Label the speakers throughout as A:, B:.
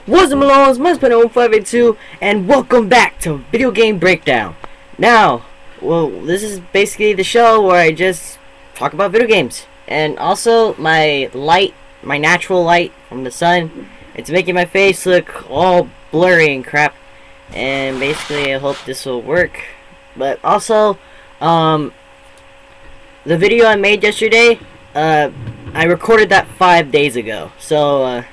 A: What's up, Malones? My name's 582, and welcome back to Video Game Breakdown. Now, well, this is basically the show where I just talk about video games, and also my light, my natural light from the sun. It's making my face look all blurry and crap, and basically I hope this will work. But also, the video I made yesterday, I recorded that 5 days ago, so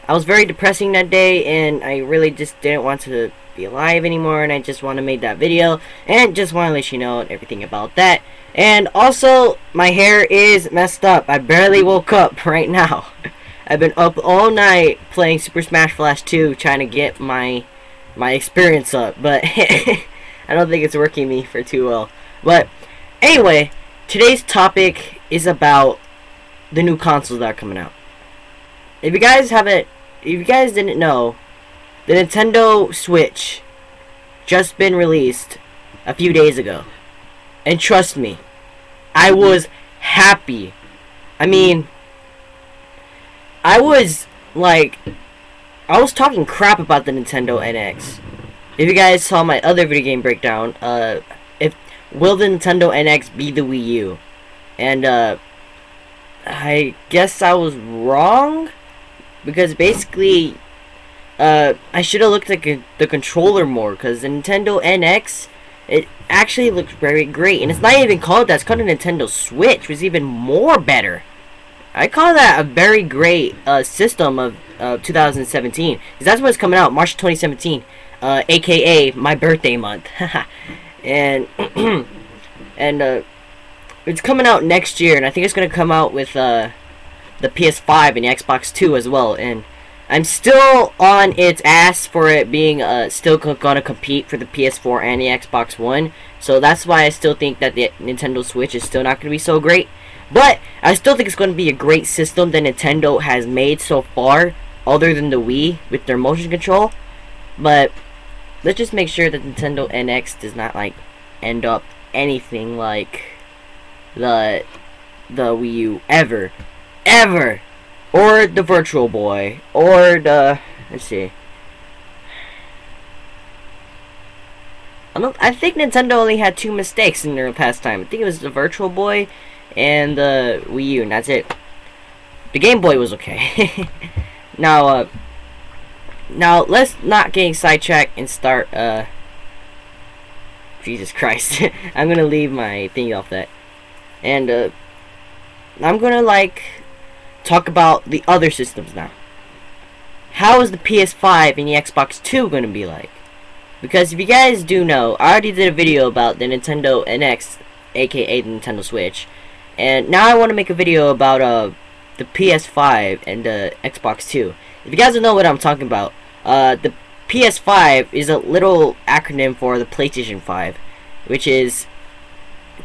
A: I was very depressing that day, and I really just didn't want to be alive anymore, and I just want to make that video, and just want to let you know everything about that. And also, my hair is messed up. I barely woke up right now. I've been up all night playing Super Smash Bros. 2, trying to get my experience up, but I don't think it's working me for too well. But anyway, today's topic is about the new consoles that are coming out. If you guys didn't know, the Nintendo Switch just been released a few days ago. And trust me, I was happy. I mean, I was talking crap about the Nintendo NX. If you guys saw my other video game breakdown, will the Nintendo NX be the Wii U? And I guess I was wrong, because basically I should have looked at the controller more, because the Nintendo NX, it actually looks very great, and it's not even called that, it's called a Nintendo Switch, which is even more better. I call that a very great system of 2017, because that's when it's coming out, March 2017, aka my birthday month. And it's coming out next year, and I think it's going to come out with the PS5 and the Xbox 2 as well, and I'm still on its ass for it being still gonna compete for the PS4 and the Xbox One, so that's why I still think that the Nintendo Switch is still not gonna be so great. But I still think it's gonna be a great system that Nintendo has made so far, other than the Wii with their motion control. But let's just make sure that Nintendo NX does not end up anything like the Wii U ever, or the Virtual Boy, or the, let's see, I think Nintendo only had 2 mistakes in their past time. I think it was the Virtual Boy and the Wii U, and that's it. The Game Boy was okay. Now let's not get sidetracked and start, Jesus Christ. I'm gonna leave my thing off that. And, I'm gonna, talk about the other systems now. How is the PS5 and the Xbox 2 gonna be like? Because if you guys do know, I already did a video about the Nintendo NX, aka the Nintendo Switch. And now I want to make a video about, the PS5 and the Xbox 2. If you guys don't know what I'm talking about, the PS5 is a little acronym for the PlayStation 5, which is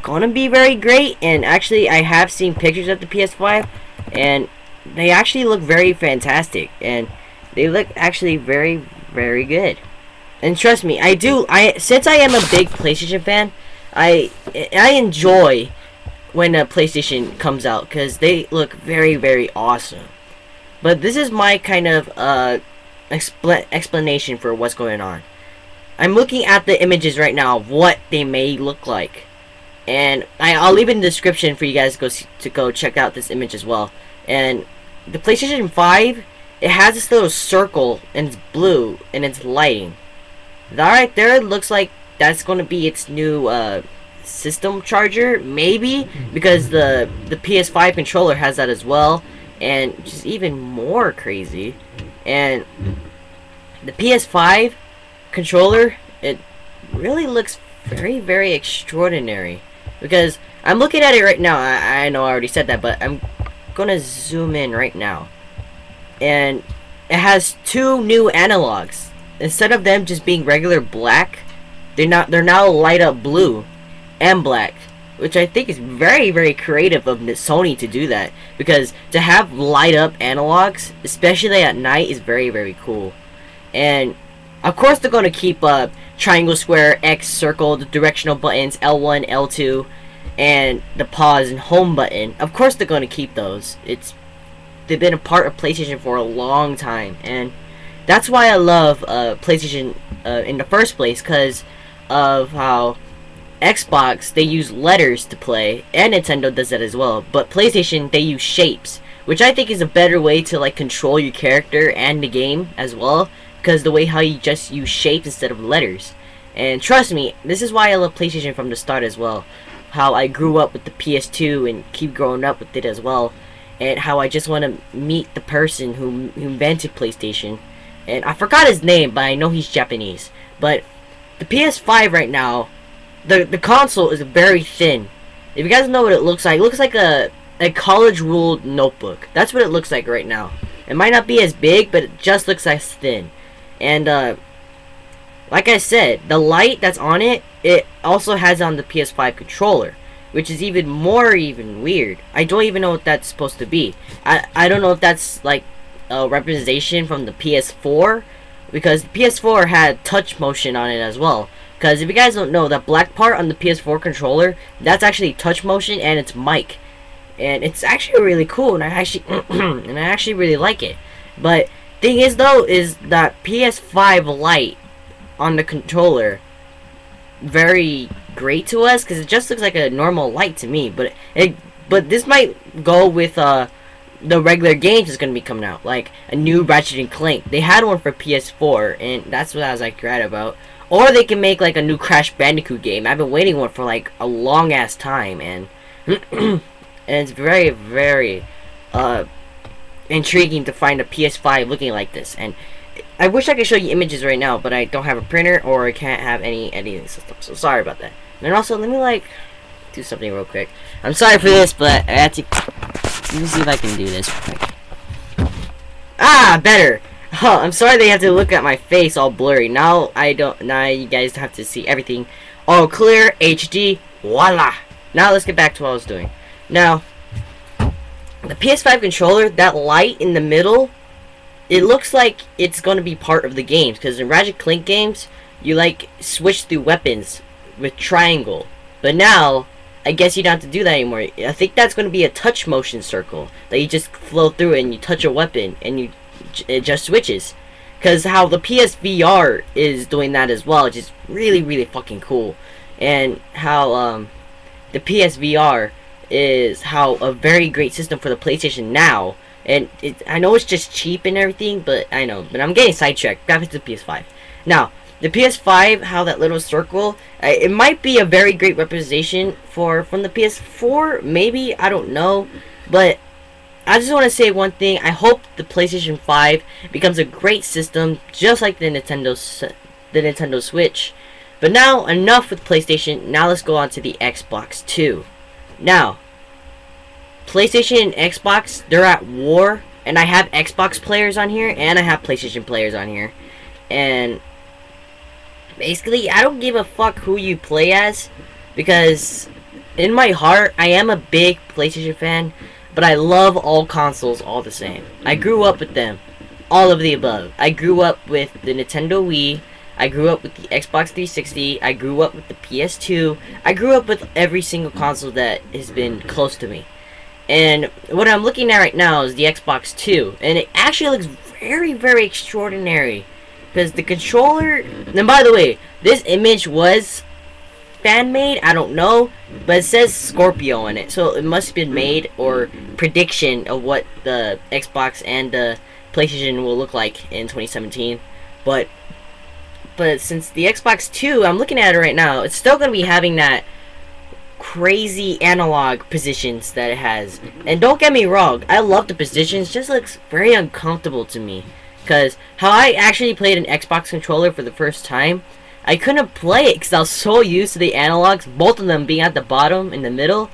A: gonna be very great. And actually, I have seen pictures of the PS5, and they actually look very fantastic, and they look actually very, very good. And trust me, since I am a big PlayStation fan, I enjoy when a PlayStation comes out, because they look very, very awesome. But this is my kind of explanation for what's going on. I'm looking at the images right now of what they may look like, and I'll leave it in the description for you guys to go check out this image as well. And the PlayStation 5, it has this little circle, and it's blue, and it's lighting. That right there looks like that's going to be its new system charger, maybe, because the PS5 controller has that as well, and just even more crazy. And the PS5 controller, it really looks very, very extraordinary, because I'm looking at it right now. I know I already said that, but I'm gonna zoom in right now, and it has 2 new analogs. Instead of them just being regular black, they're now light up blue and black, which I think is very, very creative of Sony to do that, because to have light up analogs, especially at night, is very, very cool. And of course they're going to keep triangle, square, X, circle, the directional buttons, L1, L2, and the pause and home button. Of course they're going to keep those. They've been a part of PlayStation for a long time, and that's why I love PlayStation in the first place, because of how Xbox, they use letters to play, and Nintendo does that as well, but PlayStation, they use shapes, which I think is a better way to like control your character and the game as well, because the way how you just use shapes instead of letters. And trust me, this is why I love PlayStation from the start as well, how I grew up with the PS2 and keep growing up with it as well, and how I just want to meet the person who invented PlayStation. And I forgot his name, but I know he's Japanese. But the PS5 right now, the console is very thin. If you guys know what it looks like a college ruled notebook. That's what it looks like right now. It might not be as big, but it just looks as thin. And like I said, the light that's on it, it also has on the PS5 controller, which is even weird. I don't even know what that's supposed to be. I don't know if that's like a representation from the PS4, because the PS4 had touch motion on it as well. Because if you guys don't know, that black part on the PS4 controller, that's actually touch motion and it's mic, and it's actually really cool, and I actually really like it. But thing is though, is that PS5 light on the controller very great to us, because it just looks like a normal light to me. But this might go with the regular games that's gonna be coming out, like a new Ratchet Clank. They had one for PS4, and that's what I was like glad about. Or they can make like a new Crash Bandicoot game. I've been waiting one for like a long ass time, and and it's very intriguing to find a PS5 looking like this. And I wish I could show you images right now, but I don't have a printer, or I can't have any editing system, so sorry about that. And also, let me like do something real quick. I'm sorry for this, but I had to. Let me see if I can do this real quick. Ah, better. Oh, I'm sorry they have to look at my face all blurry. Now now you guys have to see everything all clear, HD, voila. Now let's get back to what I was doing. Now, the PS5 controller, that light in the middle, it looks like it's going to be part of the games, because in Ratchet Clank games, you like switch through weapons with triangle. But now, I guess you don't have to do that anymore. I think that's going to be a touch motion circle that you just flow through and you touch a weapon and it just switches. Because how the PSVR is doing that as well, which is really fucking cool. And how the PSVR is how a very great system for the PlayStation now. And I know it's just cheap and everything, but I know. But I'm getting sidetracked. Back to the PS5. Now, the PS5, how that little circle, it might be a very great representation from the PS4, maybe, I don't know. But I just want to say one thing. I hope the PlayStation 5 becomes a great system, just like the Nintendo Switch. But now, enough with PlayStation. Now let's go on to the Xbox 2. Now, PlayStation and Xbox, they're at war. And I have Xbox players on here, and I have PlayStation players on here. And basically, I don't give a fuck who you play as, because in my heart, I am a big PlayStation fan, but I love all consoles all the same. I grew up with them. All of the above. I grew up with the Nintendo Wii. I grew up with the Xbox 360. I grew up with the PS2. I grew up with every single console that has been close to me. And what I'm looking at right now is the Xbox 2. And it actually looks very extraordinary. Because the controller... And by the way, this image was fan-made, I don't know, but it says Scorpio on it, so it must have been made, or prediction of what the Xbox and the PlayStation will look like in 2017. But since the Xbox 2, I'm looking at it right now, it's still going to be having that crazy analog positions that it has. And don't get me wrong, I love the positions, it just looks very uncomfortable to me. Because how I actually played an Xbox controller for the first time, I couldn't play it because I was so used to the analogs, both of them being at the bottom in the middle.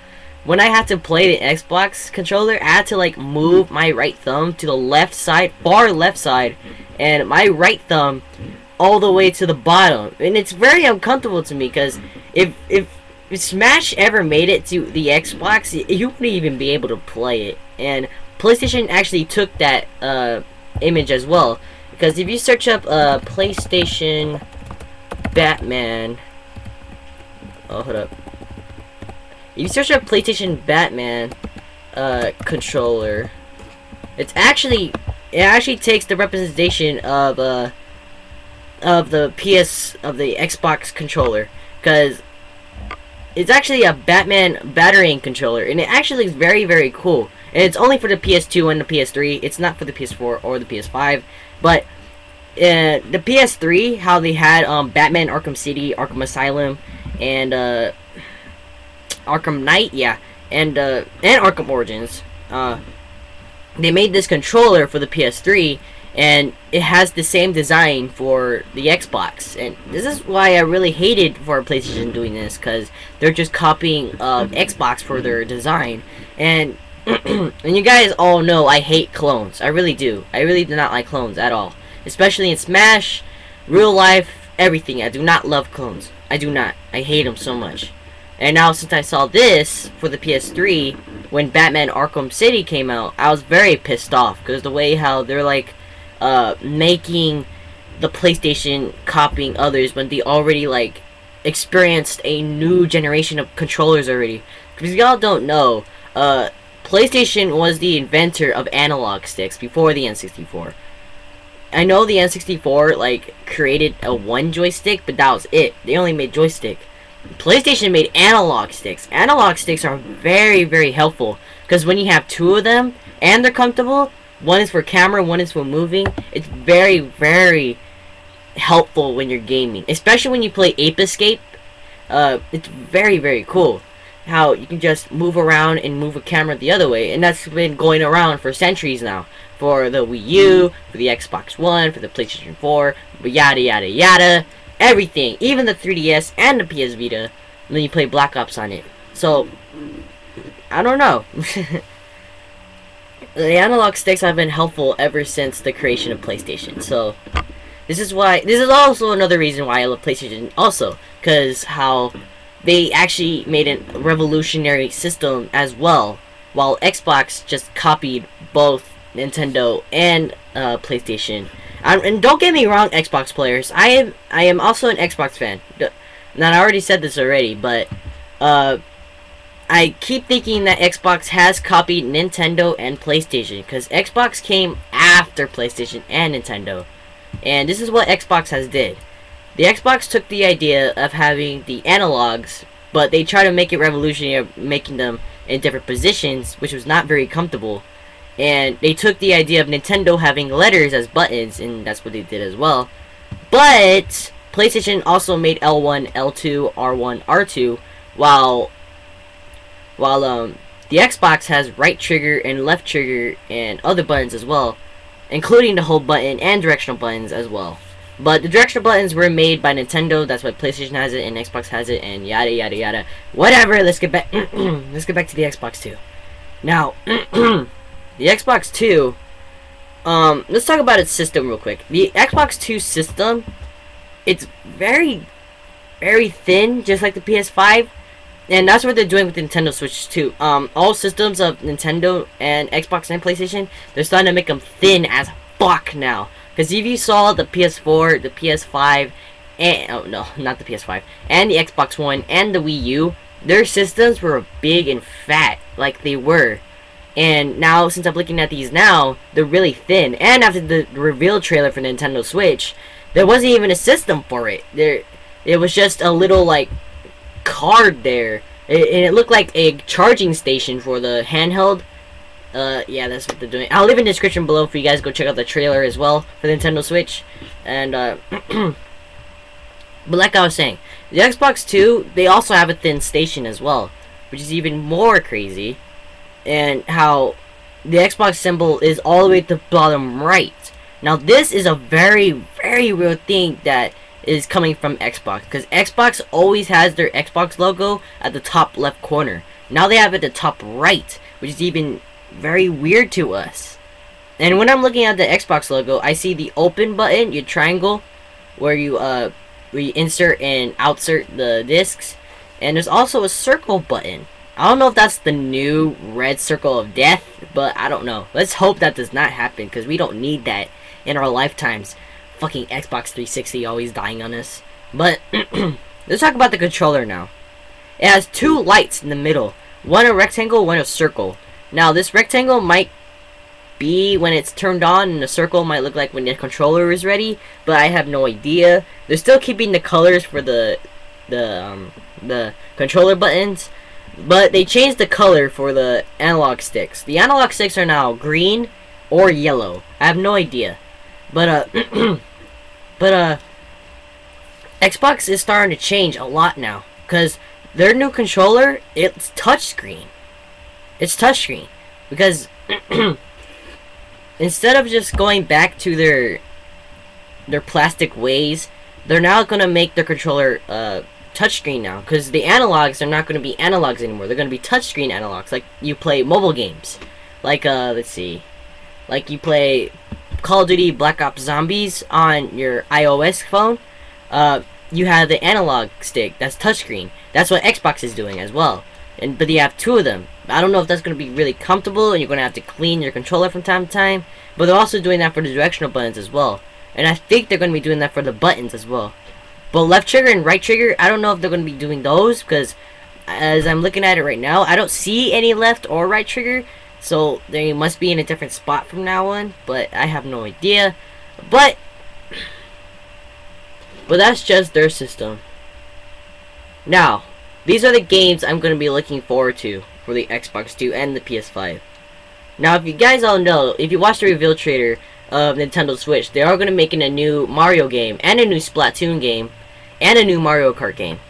A: When I had to play the Xbox controller, I had to like move my right thumb to the left side, far left side, and my right thumb all the way to the bottom. And it's very uncomfortable to me, because if Smash ever made it to the Xbox, you wouldn't even be able to play it. And PlayStation actually took that image as well, because if you search up PlayStation Batman, oh, hold up, if you search up PlayStation Batman controller, it's actually it actually takes the representation of the Xbox controller, because it's actually a Batman batarang controller, and it actually is very, very cool. And it's only for the PS2 and the PS3. It's not for the PS4 or the PS5. But the PS3, how they had Batman Arkham City, Arkham Asylum, and Arkham Knight, yeah, and Arkham Origins. They made this controller for the PS3, and it has the same design for the Xbox. And this is why I really hated for PlayStation doing this, because they're just copying Xbox for their design. And and you guys all know I hate clones. I really do. I really do not like clones at all, especially in Smash, real life, everything. I do not love clones. I do not. I hate them so much. And now, since I saw this for the PS3, when Batman Arkham City came out, I was very pissed off, because the way how they're like making the PlayStation copying others when they already like experienced a new generation of controllers already. Because y'all don't know, PlayStation was the inventor of analog sticks before the N64. I know the N64 like created a one joystick, but that was it. They only made joystick. PlayStation made analog sticks. Analog sticks are very, very helpful, because when you have two of them and they're comfortable, one is for camera, one is for moving, it's very, very helpful when you're gaming, especially when you play Ape Escape. It's very, very cool how you can just move around and move a camera the other way, and that's been going around for centuries now, for the Wii U, for the Xbox One, for the PlayStation 4, yada yada yada. Everything, even the 3DS and the PS Vita, and then you play Black Ops on it. So, I don't know. The analog sticks have been helpful ever since the creation of PlayStation. So, this is also another reason why I love PlayStation also, because how they actually made a revolutionary system as well, while Xbox just copied both Nintendo and PlayStation. And don't get me wrong, Xbox players. I am also an Xbox fan. And I already said this already, but I keep thinking that Xbox has copied Nintendo and PlayStation, because Xbox came after PlayStation and Nintendo. And this is what Xbox has did. The Xbox took the idea of having the analogs, but they tried to make it revolutionary, making them in different positions, which was not very comfortable. And they took the idea of Nintendo having letters as buttons, and that's what they did as well. But PlayStation also made L1, L2, R1, R2, while the Xbox has right trigger and left trigger and other buttons as well, including the hold button and directional buttons as well. But the directional buttons were made by Nintendo. That's why PlayStation has it and Xbox has it, and yada yada yada. Whatever. Let's get back. Let's get back to the Xbox 2. Now. The Xbox 2, let's talk about its system real quick. The Xbox 2 system, it's very, very thin, just like the PS5, and that's what they're doing with the Nintendo Switch too. All systems of Nintendo and Xbox and PlayStation, they're starting to make them thin as fuck now. Because if you saw the PS4, the PS5, and, oh no, not the PS5, and the Xbox One, and the Wii U, their systems were big and fat, like they were. And now, since I'm looking at these now, they're really thin. And after the reveal trailer for Nintendo Switch, there wasn't even a system for it. It was just a little, like, card there. And it looked like a charging station for the handheld. Yeah, that's what they're doing. I'll leave in the description below for you guys to go check out the trailer as well for the Nintendo Switch. And, but like I was saying, the Xbox 2, they also have a thin station as well, which is even more crazy. And how the Xbox symbol is all the way at the bottom right. Now this is a very, very real thing that is coming from Xbox, because Xbox always has their Xbox logo at the top left corner. Now they have it at the top right, which is even very weird to us. And when I'm looking at the Xbox logo, I see the open button, your triangle, where you insert and outsert the discs, and there's also a circle button. I don't know if that's the new red circle of death, but I don't know. Let's hope that does not happen, because we don't need that in our lifetimes. Fucking Xbox 360 always dying on us. But, let's talk about the controller now. It has two lights in the middle. One a rectangle, one a circle. Now, this rectangle might be when it's turned on, and the circle might look like when the controller is ready, but I have no idea. They're still keeping the colors for the controller buttons, but they changed the color for the analog sticks. The analog sticks are now green or yellow. I have no idea, but Xbox is starting to change a lot now, because their new controller, it's touchscreen. It's touchscreen because instead of just going back to their plastic ways, they're now gonna make their controller touchscreen now, because the analogs are not gonna be analogs anymore. They're gonna be touchscreen analogs, like you play mobile games, like let's see, like you play Call of Duty Black Ops Zombies on your iOS phone. You have the analog stick that's touchscreen. That's what Xbox is doing as well. But you have two of them. I don't know if that's going to be really comfortable, and you're going to have to clean your controller from time to time. But they're also doing that for the directional buttons as well. And I think they're going to be doing that for the buttons as well. But left trigger and right trigger, I don't know if they're going to be doing those, because as I'm looking at it right now, I don't see any left or right trigger. So they must be in a different spot from now on. But I have no idea. But that's just their system. Now, these are the games I'm going to be looking forward to for the Xbox 2 and the PS5. Now, if you guys all know, if you watch the reveal trailer of Nintendo Switch, they are going to make a new Mario game, and a new Splatoon game, and a new Mario Kart game.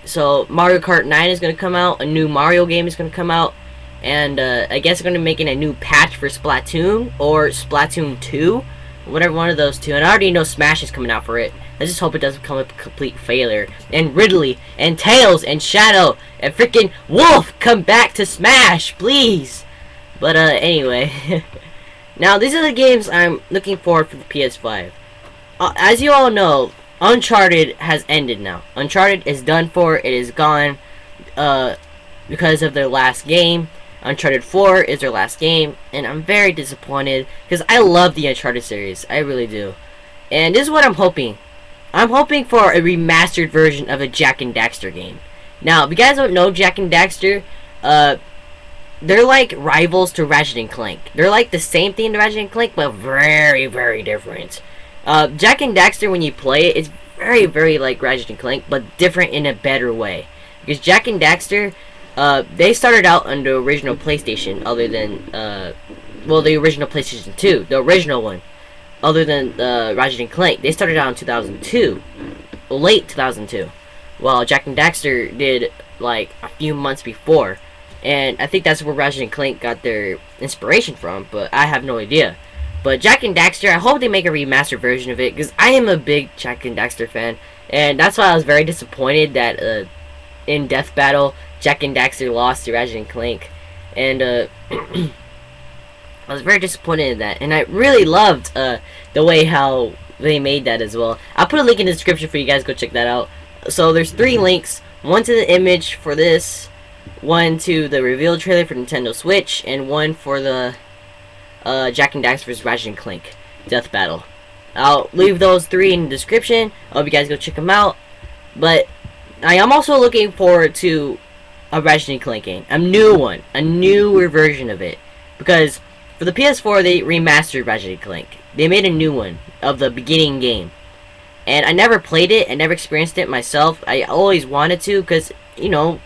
A: So, Mario Kart 9 is going to come out, a new Mario game is going to come out, and I guess they're going to be making a new patch for Splatoon, or Splatoon 2, whatever one of those two. And I already know Smash is coming out for it. I just hope it doesn't become a complete failure. And Ridley, and Tails, and Shadow, and freaking Wolf come back to Smash, please. But anyway, now these are the games I'm looking forward for the PS5. As you all know, Uncharted has ended now. Uncharted is done for. It is gone because of their last game. Uncharted 4 is their last game, and I'm very disappointed because I love the Uncharted series. I really do. And this is what I'm hoping. I'm hoping for a remastered version of a Jak and Daxter game. Now, if you guys don't know Jak and Daxter, they're like rivals to Ratchet and Clank. They're like the same thing to Ratchet and Clank, but very, very different. Jak and Daxter, when you play it, it's very, very like Ratchet and Clank, but different in a better way. Because Jak and Daxter, they started out on the original PlayStation, other than, well, the original PlayStation 2, the original one. Other than Ratchet and Clank, they started out in 2002, late 2002, while Jak and Daxter did like a few months before, and I think that's where Ratchet and Clank got their inspiration from, but I have no idea. But Jak and Daxter, I hope they make a remastered version of it, because I am a big Jak and Daxter fan, and that's why I was very disappointed that in Death Battle, Jak and Daxter lost to Ratchet and Clank, and I was very disappointed in that, and I really loved the way how they made that as well. I'll put a link in the description for you guys, go check that out. So there's 3 links, one to the image for this, one to the reveal trailer for Nintendo Switch, and one for the Jak and Daxter vs. Ratchet and Clank Death Battle. I'll leave those 3 in the description. I hope you guys go check them out. But I am also looking forward to a Ratchet and Clank game, a new one, a newer version of it, because for the PS4, they remastered Ratchet & Clank. They made a new one of the beginning game. And I never played it. I never experienced it myself. I always wanted to, because, you know,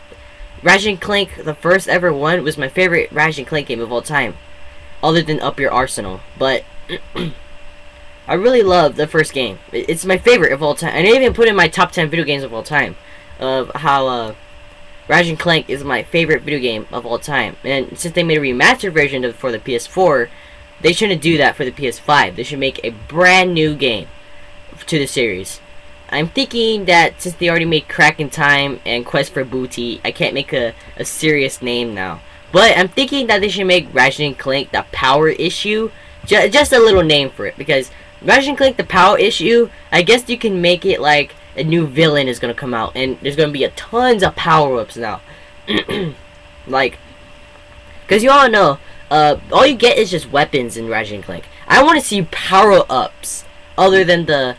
A: Ratchet & Clank, the first ever one, was my favorite Ratchet & Clank game of all time. Other than Up Your Arsenal. But I really love the first game. It's my favorite of all time. And I even put it in my top 10 video games of all time. Of how, Ratchet & Clank is my favorite video game of all time. And since they made a remastered version for the PS4, they shouldn't do that for the PS5. They should make a brand new game to the series. I'm thinking that since they already made Crack in Time and Quest for Booty, I can't make a serious name now. But I'm thinking that they should make Ratchet & Clank the Power Issue. Just a little name for it. Because Ratchet & Clank the Power Issue, I guess you can make it like a new villain is going to come out, and there's going to be tons of power-ups now. Like, because you all know, all you get is just weapons in Ratchet & Clank. I want to see power-ups, other than the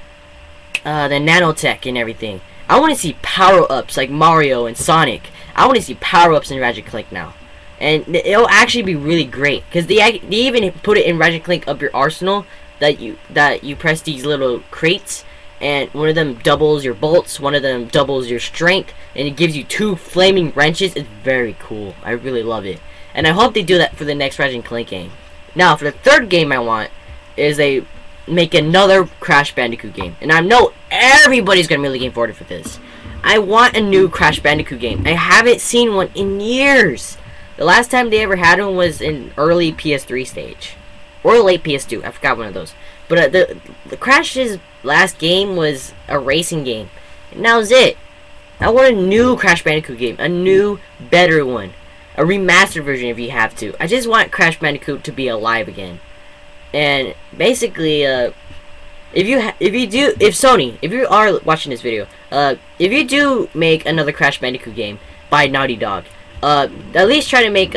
A: nanotech and everything. I want to see power-ups like Mario and Sonic. I want to see power-ups in Ratchet & Clank now. and it'll actually be really great because they even put it in Ratchet Clank Up Your Arsenal that you press these little crates, and one of them doubles your bolts, one of them doubles your strength, and it gives you 2 flaming wrenches. It's very cool. I really love it, and I hope they do that for the next Ratchet Clank game. Now, for the third game I want is they make another Crash Bandicoot game, and I know everybody's gonna be looking forward for this. I want a new Crash Bandicoot game. I haven't seen one in years. The last time they ever had one was in early PS3 stage. Or late PS2. I forgot one of those. But the Crash's last game was a racing game. And that was it. I want a new Crash Bandicoot game. A new, better one. A remastered version if you have to. I just want Crash Bandicoot to be alive again. And basically, if Sony, if you are watching this video, if you do make another Crash Bandicoot game by Naughty Dog, at least try to make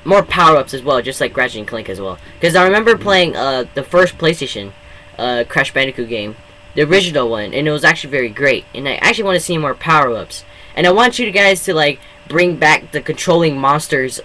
A: more power-ups as well, just like Ratchet and Clank as well. Because I remember playing the first PlayStation Crash Bandicoot game, the original one, and it was actually very great. And I actually want to see more power-ups. And I want you guys to like bring back the controlling monsters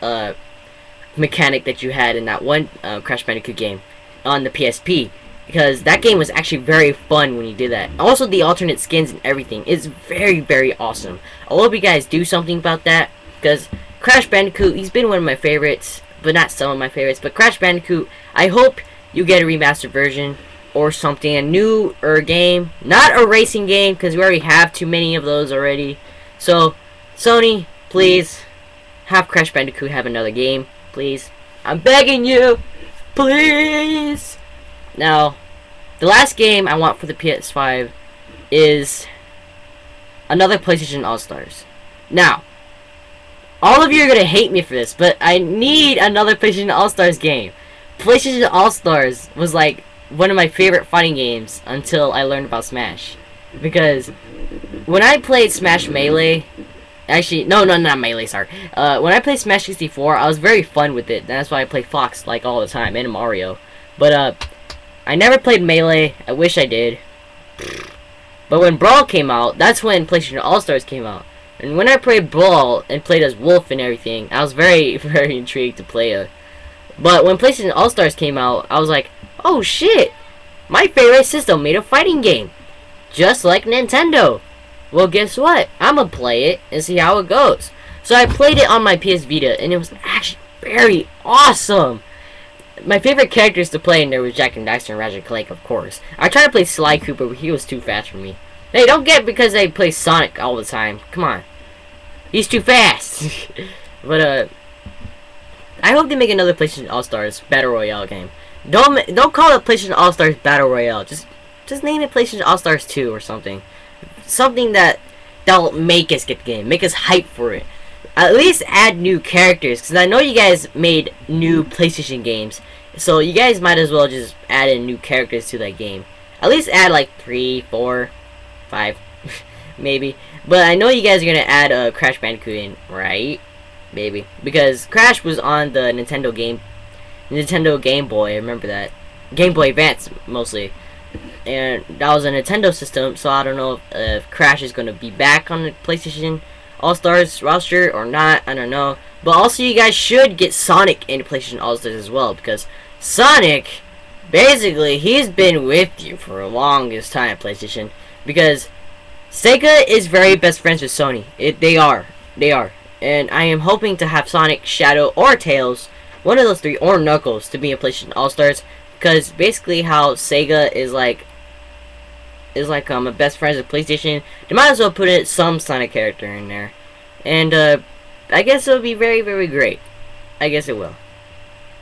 A: mechanic that you had in that one Crash Bandicoot game on the PSP. Because that game was actually very fun when you did that. Also, the alternate skins and everything is very, very awesome. I hope you guys do something about that. Because Crash Bandicoot, he's been one of my favorites, but not some of my favorites. But Crash Bandicoot, I hope you get a remastered version or something, a newer game, not a racing game, because we already have too many of those already. So, Sony, please have Crash Bandicoot have another game, please. I'm begging you, please. Now, the last game I want for the PS5 is another PlayStation AllStars. Now, all of you are going to hate me for this, but I need another PlayStation All-Stars game. PlayStation All-Stars was like one of my favorite fighting games until I learned about Smash. Because when I played Smash Melee, actually, no, not Melee, sorry. When I played Smash 64, I was very fun with it. That's why I play Fox like all the time, and Mario. But I never played Melee. I wish I did. But when Brawl came out, that's when PlayStation All-Stars came out. And when I played Brawl and played as Wolf and everything, I was very, very intrigued to play it. But when PlayStation All-Stars came out, I was like, oh shit! My favorite system made a fighting game! Just like Nintendo! Well, guess what? I'm gonna play it and see how it goes. So I played it on my PS Vita, and it was actually very awesome! My favorite characters to play in there was Jack and Daxter and Ratchet Clank, of course. I tried to play Sly Cooper, but he was too fast for me. Hey, don't get because I play Sonic all the time. Come on. He's too fast. But, I hope they make another PlayStation All-Stars Battle Royale game. Don't call it PlayStation All-Stars Battle Royale. Just name it PlayStation All-Stars 2 or something. Something that'll make us get the game. Make us hype for it. At least add new characters. Because I know you guys made new PlayStation games. So you guys might as well just add in new characters to that game. At least add like 3, 4... 5 maybe, but I know you guys are gonna add Crash Bandicoot in, right? Maybe, because Crash was on the Nintendo Game Boy. I remember that. Game Boy Advance mostly, and that was a Nintendo system. So I don't know if Crash is gonna be back on the PlayStation All-Stars roster or not. I don't know. But also, you guys should get Sonic into PlayStation All-Stars as well, because Sonic, basically, he's been with you for the longest time, PlayStation. Because Sega is very best friends with Sony. They are. And I am hoping to have Sonic, Shadow, or Tails, one of those 3, or Knuckles, to be in PlayStation All-Stars. Because basically how Sega is like a best friends with PlayStation, they might as well put some Sonic character in there. And I guess it'll be very, very great. I guess it will.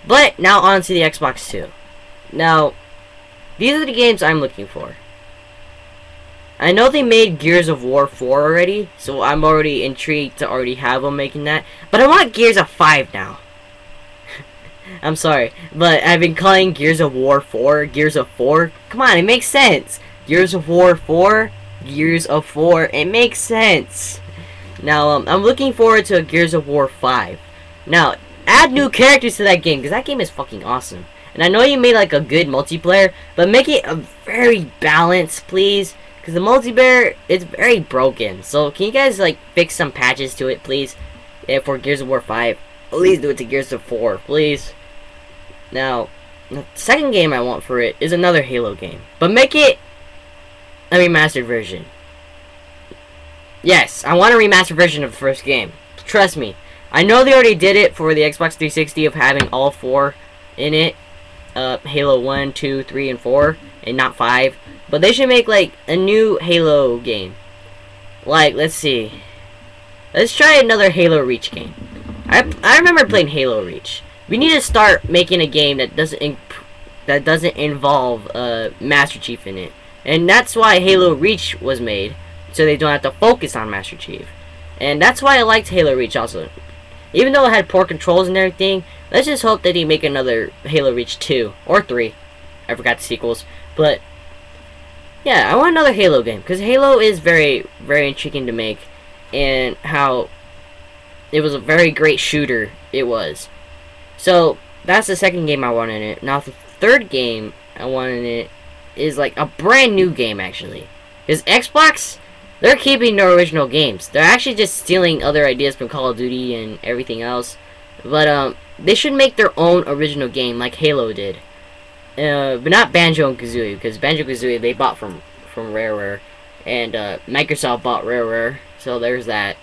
A: But now on to the Xbox 2. Now, these are the games I'm looking for. I know they made Gears of War 4 already, so I'm already intrigued to already have them making that. But I want Gears of 5 now. I'm sorry, but I've been calling Gears of War 4 Gears of 4. Come on, it makes sense. Gears of War 4, Gears of 4, it makes sense. Now, I'm looking forward to a Gears of War 5. Now, add new characters to that game, because that game is fucking awesome. And I know you made like a good multiplayer, but make it a very balanced, please. Because the multiplayer is very broken. So can you guys like fix some patches to it, please? For Gears of War 5. at least do it to Gears of 4, please. Now, the second game I want for it is another Halo game, but make it a remastered version. Yes, I want a remastered version of the first game. Trust me. I know they already did it for the Xbox 360 of having all 4 in it. Halo 1, 2, 3, and 4, and not 5. But they should make, like, a new Halo game. Like, let's see. Let's try another Halo Reach game. I remember playing Halo Reach. We need to start making a game that doesn't involve Master Chief in it. And that's why Halo Reach was made, so they don't have to focus on Master Chief. And that's why I liked Halo Reach also. Even though it had poor controls and everything, let's just hope that they make another Halo Reach 2 or 3. I forgot the sequels. But yeah, I want another Halo game, because Halo is very, very intriguing to make, and how it was a very great shooter it was. So that's the second game I want in it. Now the third game I want in it is like a brand new game, actually. Because Xbox, they're keeping their original games. They're actually just stealing other ideas from Call of Duty and everything else. But they should make their own original game like Halo did. But not Banjo and Kazooie, because Banjo Kazooie they bought from Rareware, and Microsoft bought Rareware, so there's that.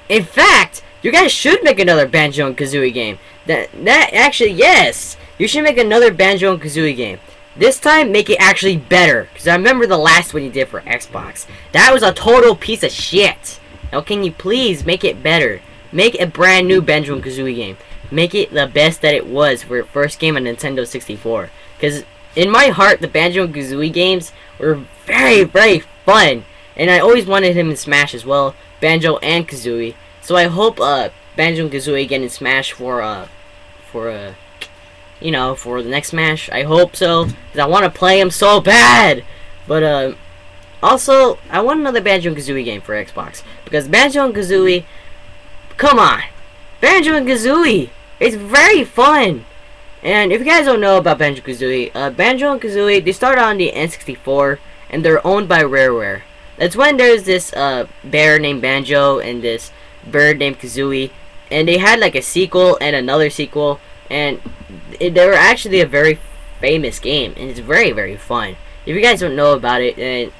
A: In fact, you guys should make another Banjo and Kazooie game. That actually, yes, you should make another Banjo and Kazooie game. This time, make it actually better, because I remember the last one you did for Xbox. That was a total piece of shit. Now, can you please make it better? Make a brand new Banjo and Kazooie game. Make it the best that it was for its first game on Nintendo 64. Because in my heart, the Banjo and Kazooie games were very, very fun. And I always wanted him in Smash as well, Banjo and Kazooie. So I hope Banjo and Kazooie get in Smash for you know, for the next Smash. I hope so, because I want to play him so bad. But also, I want another Banjo and Kazooie game for Xbox, because Banjo and Kazooie, come on, Banjo and Kazooie, it's very fun. And if you guys don't know about Banjo Kazooie, Banjo and Kazooie, they started on the N64, and they're owned by Rareware. That's when there's this bear named Banjo and this bird named Kazooie, and they had like a sequel and another sequel, and they were actually a very famous game, and it's very, very fun. If you guys don't know about it, then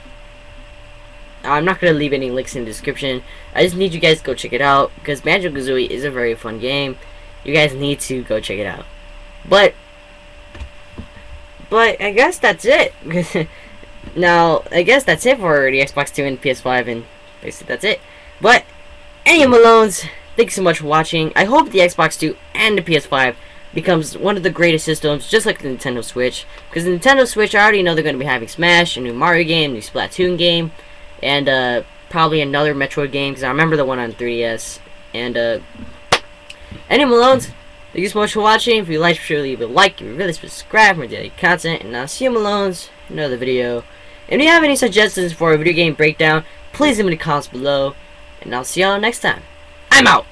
A: I'm not going to leave any links in the description. I just need you guys to go check it out, because Banjo Kazooie is a very fun game. You guys need to go check it out. But I guess that's it. Now, I guess that's it for the Xbox 2 and PS5, and basically that's it. But, anyway, Malones, thanks so much for watching. I hope the Xbox 2 and the PS5 becomes one of the greatest systems, just like the Nintendo Switch. Because the Nintendo Switch, I already know they're going to be having Smash, a new Mario game, a new Splatoon game, and probably another Metroid game, because I remember the one on 3DS. And, anyway, Malones, thank you so much for watching. If you liked, be sure to leave a like, if you really subscribe for more daily content, and I'll see you, Malones, in another video. And if you have any suggestions for a video game breakdown, please leave them in the comments below, and I'll see y'all next time. I'm out!